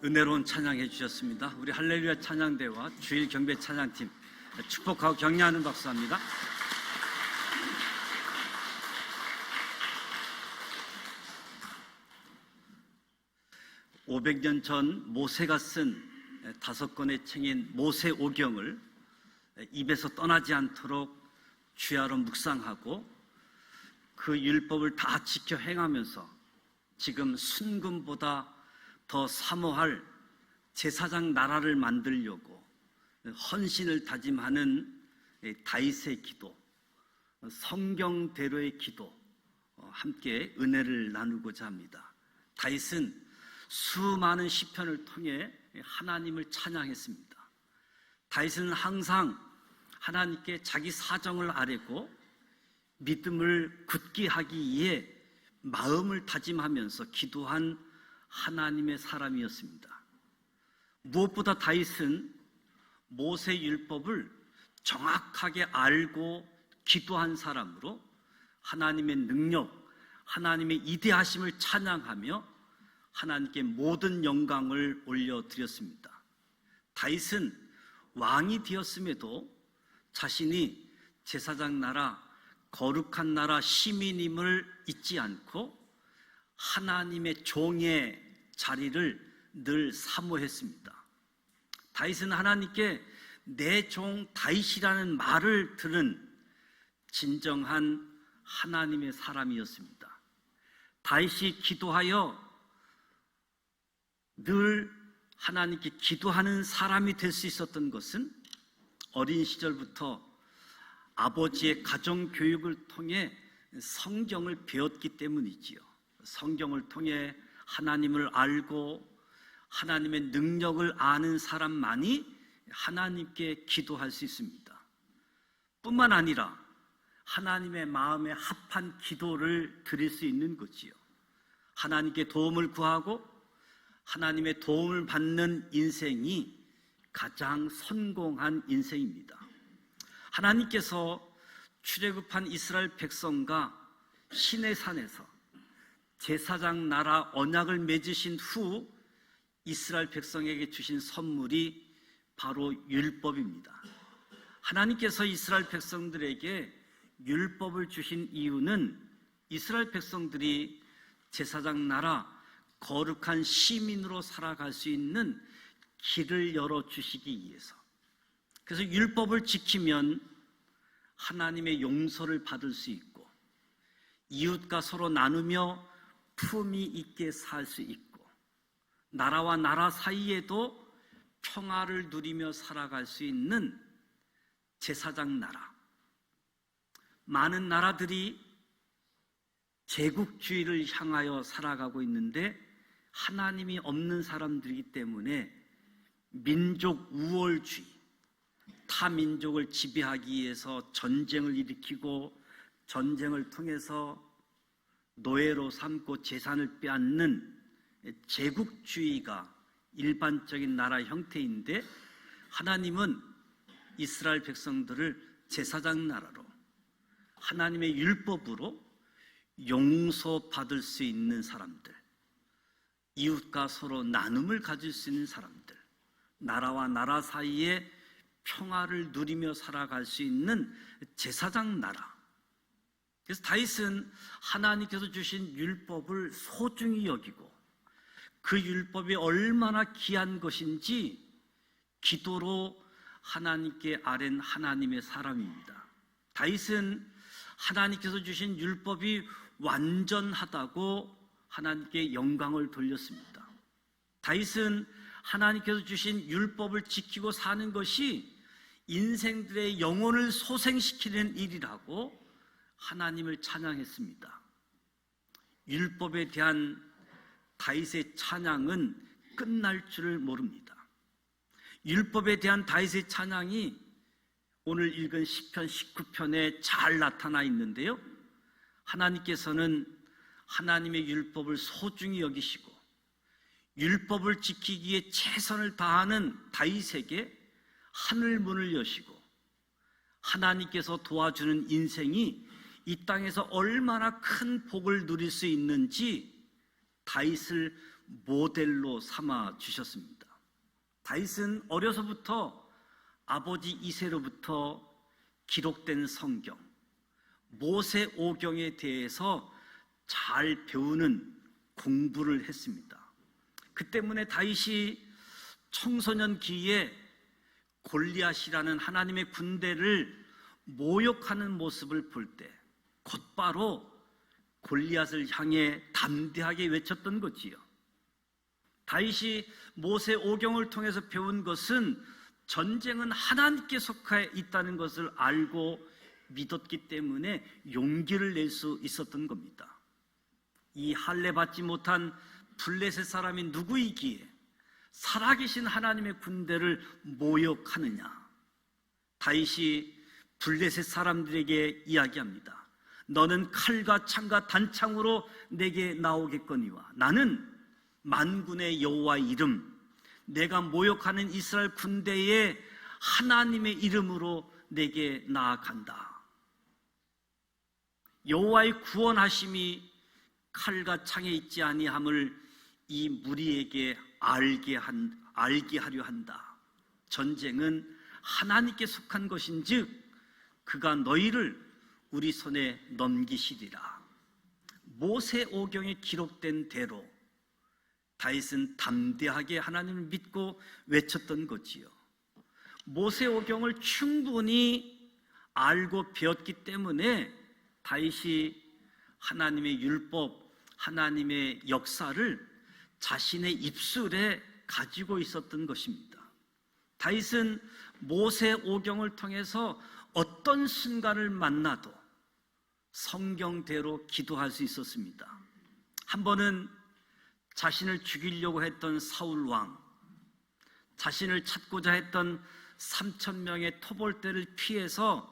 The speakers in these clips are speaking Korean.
은혜로운 찬양해 주셨습니다. 우리 할렐루야 찬양대와 주일 경배 찬양팀 축복하고 격려하는 박수합니다. (500년) 전 모세가 쓴 5권의 책인 모세오경을 입에서 떠나지 않도록 주야로 묵상하고 그 율법을 다 지켜 행하면서 지금 순금보다 더 사모할 제사장 나라를 만들려고 헌신을 다짐하는 다윗의 기도, 성경대로의 기도, 함께 은혜를 나누고자 합니다. 다윗은 수많은 시편을 통해 하나님을 찬양했습니다. 다윗은 항상 하나님께 자기 사정을 아뢰고 믿음을 굳게 하기 위해 마음을 다짐하면서 기도한 하나님의 사람이었습니다. 무엇보다 다윗은 모세 율법을 정확하게 알고 기도한 사람으로 하나님의 능력, 하나님의 이대하심을 찬양하며 하나님께 모든 영광을 올려드렸습니다. 다윗은 왕이 되었음에도 자신이 제사장 나라, 거룩한 나라 시민임을 잊지 않고 하나님의 종의 자리를 늘 사모했습니다. 다윗은 하나님께 내 종 다윗이라는 말을 들은 진정한 하나님의 사람이었습니다. 다윗이 기도하여 늘 하나님께 기도하는 사람이 될 수 있었던 것은 어린 시절부터 아버지의 가정교육을 통해 성경을 배웠기 때문이지요. 성경을 통해 하나님을 알고 하나님의 능력을 아는 사람만이 하나님께 기도할 수 있습니다. 뿐만 아니라 하나님의 마음에 합한 기도를 드릴 수 있는 거지요. 하나님께 도움을 구하고 하나님의 도움을 받는 인생이 가장 성공한 인생입니다. 하나님께서 출애굽한 이스라엘 백성과 시내산에서 제사장 나라 언약을 맺으신 후 이스라엘 백성에게 주신 선물이 바로 율법입니다. 하나님께서 이스라엘 백성들에게 율법을 주신 이유는 이스라엘 백성들이 제사장 나라, 거룩한 시민으로 살아갈 수 있는 길을 열어주시기 위해서. 그래서 율법을 지키면 하나님의 용서를 받을 수 있고 이웃과 서로 나누며 품위 있게 살 수 있고 나라와 나라 사이에도 평화를 누리며 살아갈 수 있는 제사장 나라. 많은 나라들이 제국주의를 향하여 살아가고 있는데 하나님이 없는 사람들이기 때문에 민족 우월주의, 타민족을 지배하기 위해서 전쟁을 일으키고 전쟁을 통해서 노예로 삼고 재산을 빼앗는 제국주의가 일반적인 나라 형태인데 하나님은 이스라엘 백성들을 제사장 나라로 하나님의 율법으로 용서받을 수 있는 사람들, 이웃과 서로 나눔을 가질 수 있는 사람들, 나라와 나라 사이에 평화를 누리며 살아갈 수 있는 제사장 나라. 그래서 다윗은 하나님께서 주신 율법을 소중히 여기고 그 율법이 얼마나 귀한 것인지 기도로 하나님께 아뢰는 하나님의 사람입니다. 다윗은 하나님께서 주신 율법이 완전하다고 하나님께 영광을 돌렸습니다. 다윗은 하나님께서 주신 율법을 지키고 사는 것이 인생들의 영혼을 소생시키는 일이라고 하나님을 찬양했습니다. 율법에 대한 다윗의 찬양은 끝날 줄을 모릅니다. 율법에 대한 다윗의 찬양이 오늘 읽은 시편 19편에 잘 나타나 있는데요. 하나님께서는 하나님의 율법을 소중히 여기시고 율법을 지키기 위해 최선을 다하는 다윗에게 하늘 문을 여시고 하나님께서 도와주는 인생이 이 땅에서 얼마나 큰 복을 누릴 수 있는지 다윗을 모델로 삼아 주셨습니다. 다윗은 어려서부터 아버지 이새로부터 기록된 성경, 모세오경에 대해서 잘 배우는 공부를 했습니다. 그 때문에 다윗이 청소년기에 골리앗이라는 하나님의 군대를 모욕하는 모습을 볼 때 곧바로 골리앗을 향해 담대하게 외쳤던 거지요. 다윗이 모세오경을 통해서 배운 것은 전쟁은 하나님께 속해 있다는 것을 알고 믿었기 때문에 용기를 낼 수 있었던 겁니다. 이 할례 받지 못한 블레셋 사람이 누구이기에 살아계신 하나님의 군대를 모욕하느냐? 다윗이 블레셋 사람들에게 이야기합니다. 너는 칼과 창과 단창으로 내게 나오겠거니와 나는 만군의 여호와의 이름, 내가 모욕하는 이스라엘 군대의 하나님의 이름으로 내게 나아간다. 여호와의 구원하심이 칼과 창에 있지 아니함을 이 무리에게 알게 하려 한다. 전쟁은 하나님께 속한 것인즉 그가 너희를 우리 손에 넘기시리라. 모세오경에 기록된 대로 다윗은 담대하게 하나님을 믿고 외쳤던 거지요. 모세오경을 충분히 알고 배웠기 때문에 다윗이 하나님의 율법, 하나님의 역사를 자신의 입술에 가지고 있었던 것입니다. 다윗은 모세오경을 통해서 어떤 순간을 만나도 성경대로 기도할 수 있었습니다. 한 번은 자신을 죽이려고 했던 사울 왕, 자신을 찾고자 했던 3,000명의 토벌대를 피해서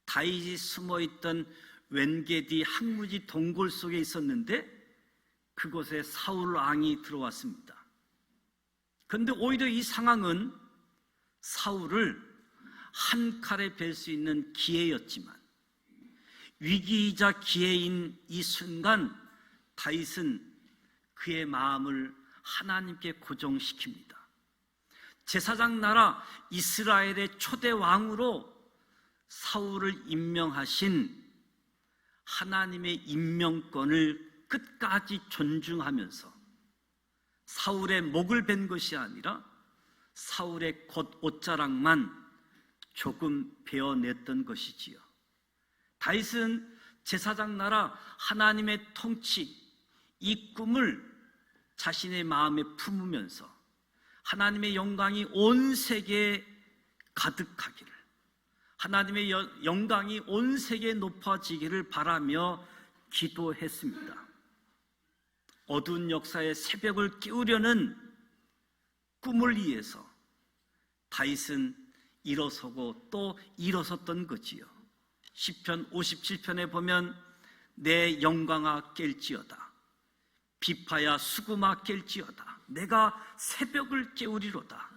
다윗이 숨어있던 웬게디 항무지 동굴 속에 있었는데 그곳에 사울 왕이 들어왔습니다. 그런데 오히려 이 상황은 사울을 한 칼에 벨 수 있는 기회였지만 위기이자 기회인 이 순간 다윗은 그의 마음을 하나님께 고정시킵니다. 제사장 나라 이스라엘의 초대 왕으로 사울을 임명하신 하나님의 임명권을 끝까지 존중하면서 사울의 목을 벤 것이 아니라 사울의 겉옷자락만 조금 베어냈던 것이지요. 다윗은 제사장 나라 하나님의 통치, 이 꿈을 자신의 마음에 품으면서 하나님의 영광이 온 세계에 가득하기를, 하나님의 영광이 온 세계에 높아지기를 바라며 기도했습니다. 어두운 역사의 새벽을 깨우려는 꿈을 위해서 다윗은 일어서고 또 일어섰던 거지요. 시편 57편에 보면 내 영광아 깰지어다, 비파야 수금아 깰지어다, 내가 새벽을 깨우리로다.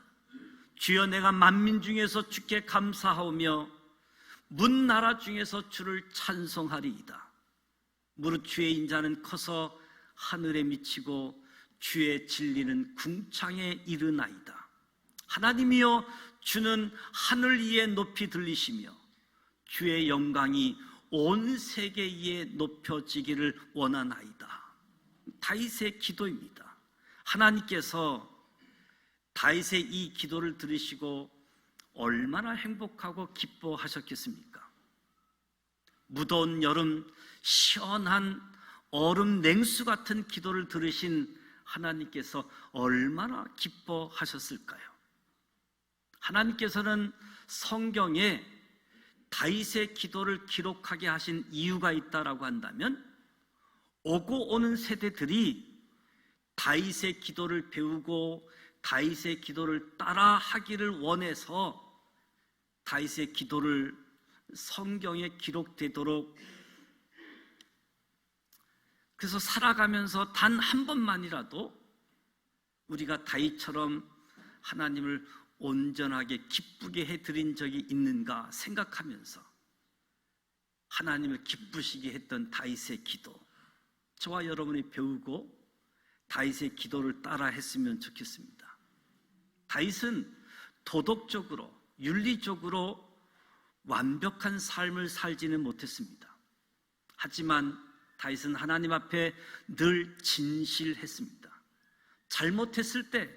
주여 내가 만민 중에서 주께 감사하오며 문 나라 중에서 주를 찬송하리이다. 무릇 주의 인자는 커서 하늘에 미치고 주의 진리는 궁창에 이르나이다. 하나님이여 주는 하늘 위에 높이 들리시며 주의 영광이 온 세계 위에 높여지기를 원하나이다. 다윗의 기도입니다. 하나님께서 다윗의 이 기도를 들으시고 얼마나 행복하고 기뻐하셨겠습니까? 무더운 여름 시원한 얼음 냉수 같은 기도를 들으신 하나님께서 얼마나 기뻐하셨을까요? 하나님께서는 성경에 다윗의 기도를 기록하게 하신 이유가 있다라고 한다면 오고 오는 세대들이 다윗의 기도를 배우고 다윗의 기도를 따라 하기를 원해서 다윗의 기도를 성경에 기록되도록, 그래서 살아가면서 단 한 번만이라도 우리가 다윗처럼 하나님을 온전하게 기쁘게 해드린 적이 있는가 생각하면서 하나님을 기쁘시게 했던 다윗의 기도, 저와 여러분이 배우고 다윗의 기도를 따라 했으면 좋겠습니다. 다윗은 도덕적으로, 윤리적으로 완벽한 삶을 살지는 못했습니다. 하지만 다윗은 하나님 앞에 늘 진실했습니다. 잘못했을 때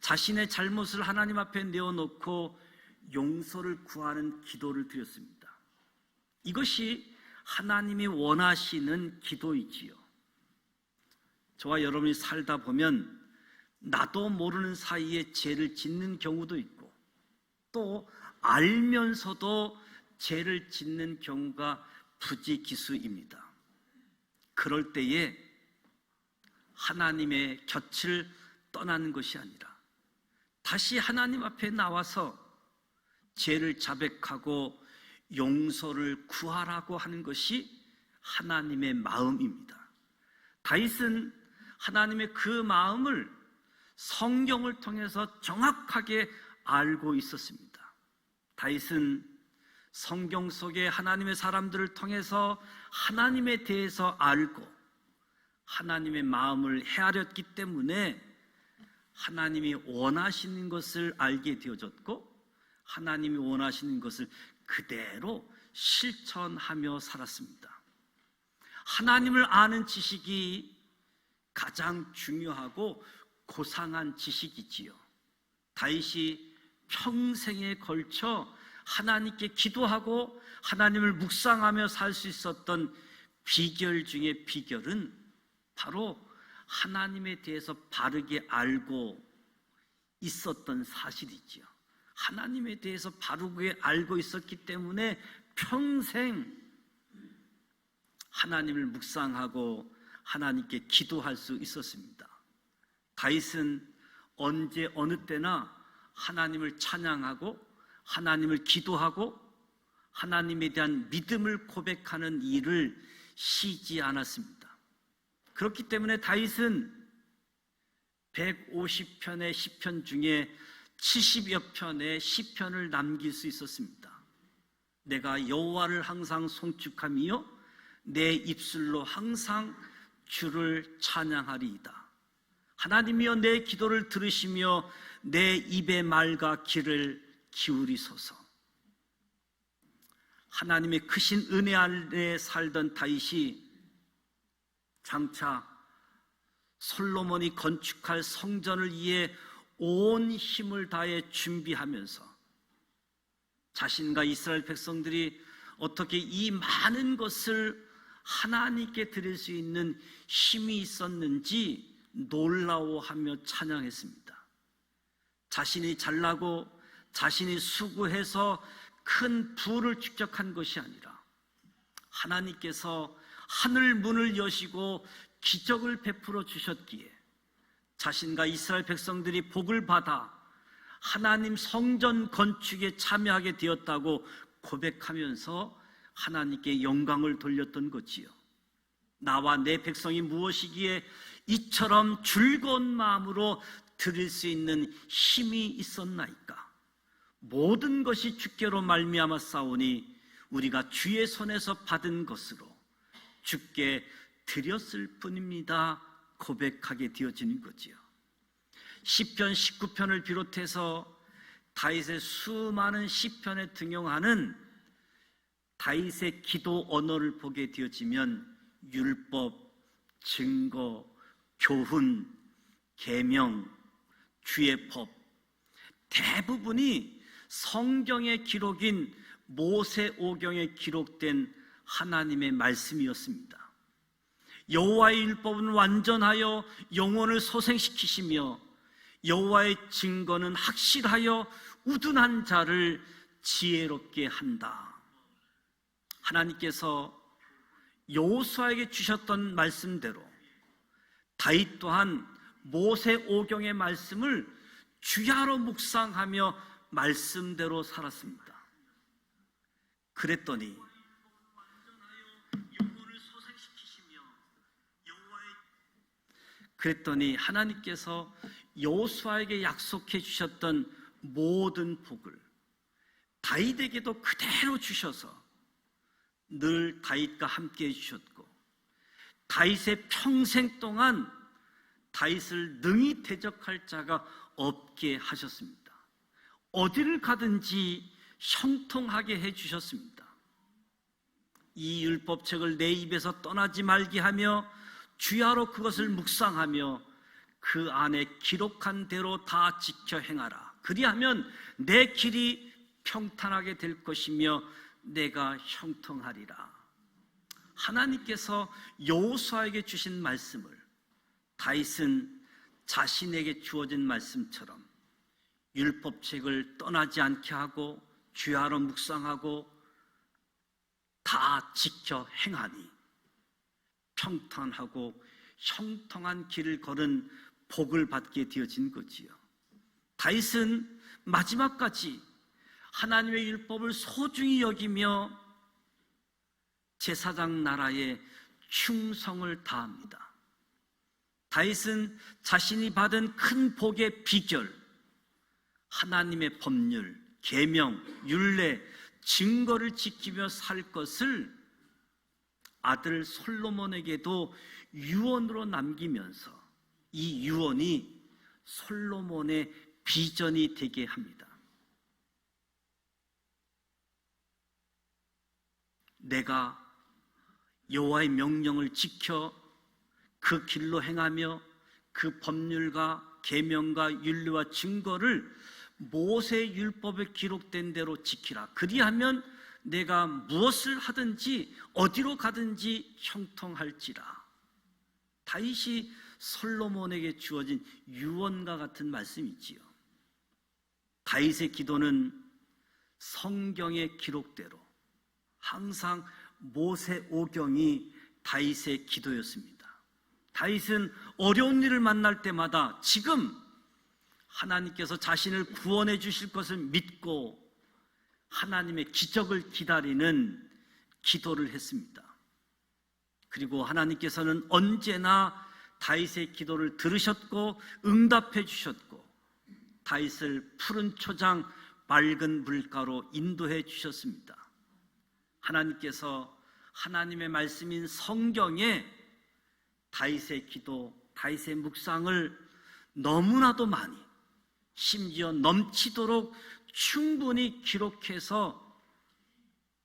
자신의 잘못을 하나님 앞에 내어놓고 용서를 구하는 기도를 드렸습니다. 이것이 하나님이 원하시는 기도이지요. 저와 여러분이 살다 보면 나도 모르는 사이에 죄를 짓는 경우도 있고, 또 알면서도 죄를 짓는 경우가 부지기수입니다. 그럴 때에 하나님의 곁을 떠나는 것이 아니라 다시 하나님 앞에 나와서 죄를 자백하고 용서를 구하라고 하는 것이 하나님의 마음입니다. 다윗은 하나님의 그 마음을 성경을 통해서 정확하게 알고 있었습니다. 다윗은 성경 속에 하나님의 사람들을 통해서 하나님에 대해서 알고 하나님의 마음을 헤아렸기 때문에 하나님이 원하시는 것을 알게 되어졌고, 하나님이 원하시는 것을 그대로 실천하며 살았습니다. 하나님을 아는 지식이 가장 중요하고 고상한 지식이지요. 다윗이 평생에 걸쳐 하나님께 기도하고 하나님을 묵상하며 살 수 있었던 비결 중에 비결은 바로 하나님에 대해서 바르게 알고 있었던 사실이지요. 하나님에 대해서 바르게 알고 있었기 때문에 평생 하나님을 묵상하고 하나님께 기도할 수 있었습니다. 다윗은 언제 어느 때나 하나님을 찬양하고 하나님을 기도하고 하나님에 대한 믿음을 고백하는 일을 쉬지 않았습니다. 그렇기 때문에 다윗은 150편의 시편 중에 70여 편의 시편을 남길 수 있었습니다. 내가 여호와를 항상 송축하며 내 입술로 항상 주를 찬양하리이다. 하나님이여 내 기도를 들으시며 내 입의 말과 귀를 기울이소서. 하나님의 크신 은혜 아래 살던 다윗이 장차 솔로몬이 건축할 성전을 위해 온 힘을 다해 준비하면서 자신과 이스라엘 백성들이 어떻게 이 많은 것을 하나님께 드릴 수 있는 힘이 있었는지 놀라워하며 찬양했습니다. 자신이 잘나고 자신이 수고해서 큰 부를 축적한 것이 아니라 하나님께서 하늘 문을 여시고 기적을 베풀어 주셨기에 자신과 이스라엘 백성들이 복을 받아 하나님 성전 건축에 참여하게 되었다고 고백하면서 하나님께 영광을 돌렸던 거지요. 나와 내 백성이 무엇이기에 이처럼 즐거운 마음으로 드릴 수 있는 힘이 있었나이까. 모든 것이 주께로 말미암아 싸우니 우리가 주의 손에서 받은 것으로 주께 드렸을 뿐입니다 고백하게 되어지는 거지요. 시편 19편을 비롯해서 다윗의 수많은 시편에 등용하는 다윗의 기도 언어를 보게 되어지면 율법, 증거, 교훈, 계명, 주의 법, 대부분이 성경의 기록인 모세오경에 기록된 하나님의 말씀이었습니다. 여호와의 율법은 완전하여 영혼을 소생시키시며 여호와의 증거는 확실하여 우둔한 자를 지혜롭게 한다. 하나님께서 여호수아에게 주셨던 말씀대로 다윗 또한 모세오경의 말씀을 주야로 묵상하며 말씀대로 살았습니다. 그랬더니 하나님께서 여호수아에게 약속해 주셨던 모든 복을 다윗에게도 그대로 주셔서 늘 다윗과 함께 해 주셨고, 다윗의 평생 동안 다윗을 능히 대적할 자가 없게 하셨습니다. 어디를 가든지 형통하게 해주셨습니다. 이 율법책을 내 입에서 떠나지 말게 하며 주야로 그것을 묵상하며 그 안에 기록한 대로 다 지켜 행하라. 그리하면 내 길이 평탄하게 될 것이며 내가 형통하리라. 하나님께서 여호수아에게 주신 말씀을 다윗은 자신에게 주어진 말씀처럼 율법책을 떠나지 않게 하고 주야로 묵상하고 다 지켜 행하니 평탄하고 형통한 길을 걸은 복을 받게 되어진 거지요. 다윗은 마지막까지 하나님의 율법을 소중히 여기며 제사장 나라에 충성을 다합니다. 다윗은 자신이 받은 큰 복의 비결, 하나님의 법률, 계명, 율례, 증거를 지키며 살 것을 아들 솔로몬에게도 유언으로 남기면서 이 유언이 솔로몬의 비전이 되게 합니다. 내가 여호와의 명령을 지켜 그 길로 행하며 그 법률과 계명과 율례와 증거를 모세의 율법에 기록된 대로 지키라. 그리하면 내가 무엇을 하든지 어디로 가든지 형통할지라. 다윗이 솔로몬에게 주어진 유언과 같은 말씀이지요. 다윗의 기도는 성경의 기록대로 항상 모세 오경이 다윗의 기도였습니다. 다윗은 어려운 일을 만날 때마다 지금 하나님께서 자신을 구원해 주실 것을 믿고 하나님의 기적을 기다리는 기도를 했습니다. 그리고 하나님께서는 언제나 다윗의 기도를 들으셨고 응답해 주셨고 다윗을 푸른 초장 맑은 물가로 인도해 주셨습니다. 하나님께서 하나님의 말씀인 성경에 다윗의 기도, 다윗의 묵상을 너무나도 많이, 심지어 넘치도록 충분히 기록해서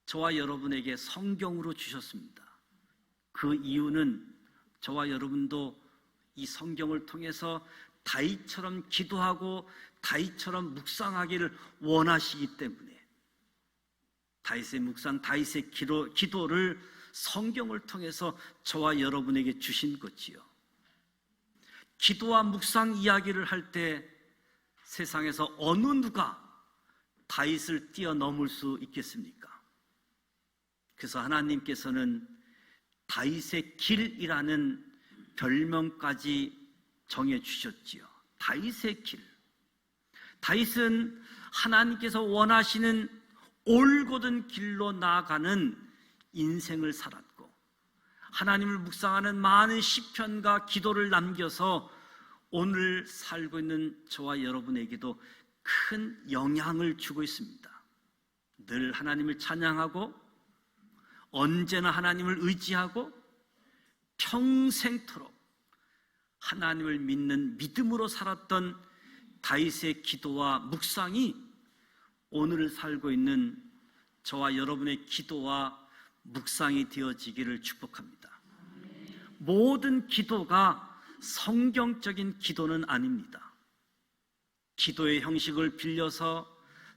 저와 여러분에게 성경으로 주셨습니다. 그 이유는 저와 여러분도 이 성경을 통해서 다윗처럼 기도하고 다윗처럼 묵상하기를 원하시기 때문에 다윗의 묵상, 다윗의 기도를 성경을 통해서 저와 여러분에게 주신 거지요. 기도와 묵상 이야기를 할 때 세상에서 어느 누가 다윗을 뛰어넘을 수 있겠습니까? 그래서 하나님께서는 다윗의 길이라는 별명까지 정해주셨지요. 다윗의 길. 다윗은 하나님께서 원하시는 올곧은 길로 나아가는 인생을 살았고 하나님을 묵상하는 많은 시편과 기도를 남겨서 오늘 살고 있는 저와 여러분에게도 큰 영향을 주고 있습니다. 늘 하나님을 찬양하고 언제나 하나님을 의지하고 평생토록 하나님을 믿는 믿음으로 살았던 다윗의 기도와 묵상이 오늘 살고 있는 저와 여러분의 기도와 묵상이 되어지기를 축복합니다. 모든 기도가 성경적인 기도는 아닙니다. 기도의 형식을 빌려서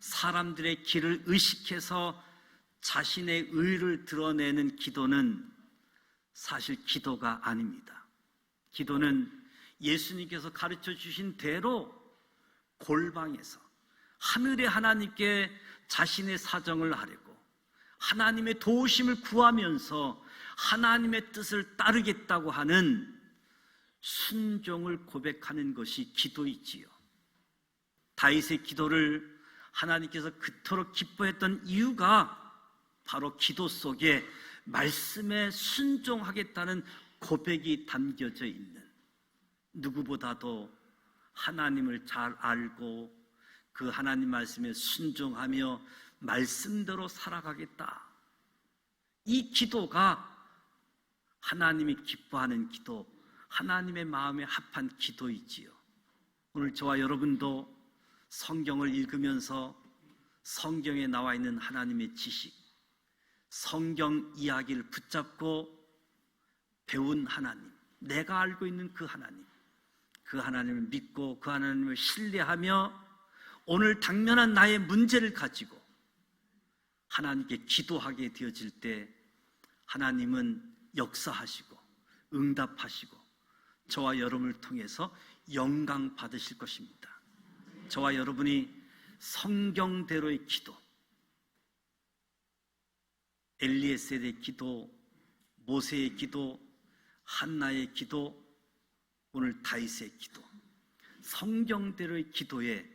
사람들의 길을 의식해서 자신의 의를 드러내는 기도는 사실 기도가 아닙니다. 기도는 예수님께서 가르쳐 주신 대로 골방에서 하늘의 하나님께 자신의 사정을 아뢰고 하나님의 도우심을 구하면서 하나님의 뜻을 따르겠다고 하는 순종을 고백하는 것이 기도이지요. 다윗의 기도를 하나님께서 그토록 기뻐했던 이유가 바로 기도 속에 말씀에 순종하겠다는 고백이 담겨져 있는, 누구보다도 하나님을 잘 알고 그 하나님 말씀에 순종하며 말씀대로 살아가겠다. 이 기도가 하나님이 기뻐하는 기도, 하나님의 마음에 합한 기도이지요. 오늘 저와 여러분도 성경을 읽으면서 성경에 나와 있는 하나님의 지식, 성경 이야기를 붙잡고 배운 하나님, 내가 알고 있는 그 하나님을 믿고 그 하나님을 신뢰하며 오늘 당면한 나의 문제를 가지고 하나님께 기도하게 되어질 때 하나님은 역사하시고 응답하시고 저와 여러분을 통해서 영광 받으실 것입니다. 저와 여러분이 성경대로의 기도, 엘리에셀의 기도, 모세의 기도, 한나의 기도, 오늘 다윗의 기도, 성경대로의 기도에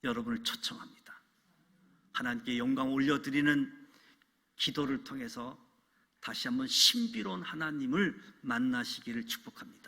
여러분을 초청합니다. 하나님께 영광 올려드리는 기도를 통해서 다시 한번 신비로운 하나님을 만나시기를 축복합니다.